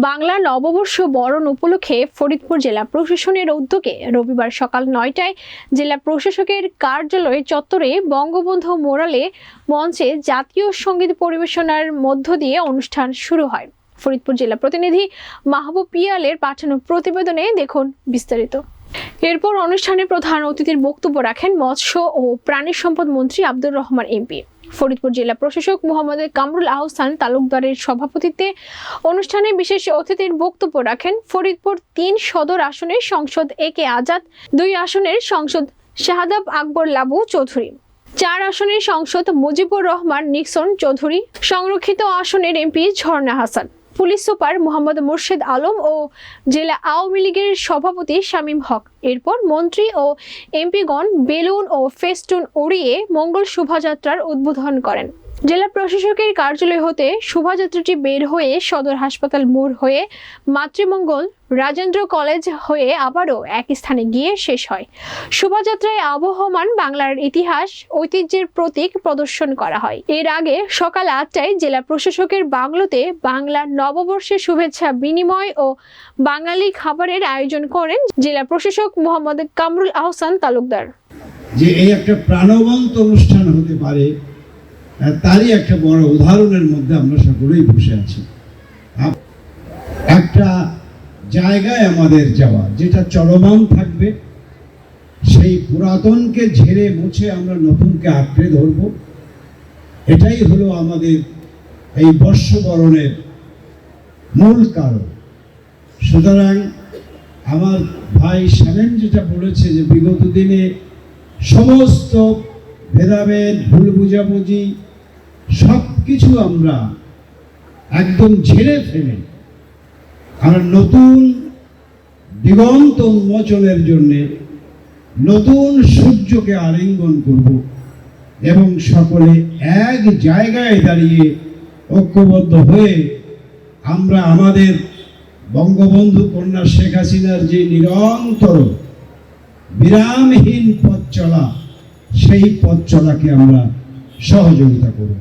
বাংলা নববর্ষ বরণ উপলক্ষে ফরিদপুর জেলা প্রশাসনের উদ্যোগে রবিবার সকাল ৯টায় জেলা প্রশাসকের কার্যালয় চত্বরে বঙ্গবন্ধু মোরালে মঞ্চে জাতীয় সঙ্গীত পরিবেশনার মধ্য দিয়ে অনুষ্ঠান শুরু হয়। ফরিদপুর জেলা প্রতিনিধি মাহবুব পিয়ালের পাঠানো প্রতিবেদনে দেখুন বিস্তারিত। এরপর অনুষ্ঠানে প্রধান অতিথির বক্তব্য রাখেন মৎস্য ও প্রাণী সম্পদ মন্ত্রী আব্দুর রহমান এমপি। ফরিদপুর জেলা প্রশাসক মোহাম্মদ কামরুল আহসান তালুকদারের সভাপতিত্বে অনুষ্ঠানে বিশেষ অতিথির বক্তব্য রাখেন ফরিদপুর ৩ সদর আসনের সংসদ একে আজাদ, ২ আসনের সংসদ শাহাদাব আকবর লাবু চৌধুরী, ৪ আসনের সংসদ মুজিবুর রহমান নিক্সন চৌধুরী, সংরক্ষিত আসনের এমপি ঝর্ণা হাসান, পুলিশ সুপার মোহাম্মদ মুর্শেদ আলম ও জেলা আওয়ামী লীগের সভাপতি শামীম হক। এরপর মন্ত্রী ও এমপিগণ বেলুন ও ফেস্টুন উড়িয়ে মঙ্গল শোভাযাত্রার উদ্বোধন করেন। জেলা প্রশাসকের কার্যালয় হতে শোভাযাত্রাটি বের হয়ে সদর হাসপাতাল মোড় হয়ে মাতৃমঙ্গল রাজেন্দ্র কলেজ হয়ে আবারও এক স্থানে গিয়ে শেষ হয়। শোভাযাত্রায় আবহমান বাংলার ইতিহাস ঐতিহ্যের প্রতীক প্রদর্শন করা হয়। এর আগে সকাল ৮টায় জেলা প্রশাসকের বাংলোতে বাংলা নববর্ষের শুভেচ্ছা বিনিময় ও বাঙালি খাবারের আয়োজন করেন জেলা প্রশাসক মোহাম্মদ কামরুল আহসান তালুকদার। যে এই একটা প্রাণবন্ত অনুষ্ঠান হতে পারে তারই একটা বড় উদাহরণের মধ্যে আমরা সকলেই বসে আছি। একটা জায়গায় আমাদের যাওয়া যেটা চলমান থাকবে, সেই পুরাতনকে ঝেড়ে মুছে আমরা নতুনকে আঁকড়ে ধরব, এটাই হলো আমাদের এই বর্ষবরণের মূল কারণ। সুতরাং আমার ভাই শামীম যেটা বলেছে যে বিগত দিনে সমস্ত ভেদাভেদ, ভুল বুঝাবুঝি সব কিছু আমরা একদম ঝেড়ে ফেলে আমরা নতুন দিগন্ত উন্মোচনের জন্যে নতুন সূর্যকে আলিঙ্গন করব এবং সকলে এক জায়গায় দাঁড়িয়ে ঐক্যবদ্ধ হয়ে আমরা আমাদের বঙ্গবন্ধু কন্যা শেখ হাসিনার যে নিরন্তর বিরামহীন পথ চলা, সেই পথ চলাকে আমরা সহযোগিতা করব।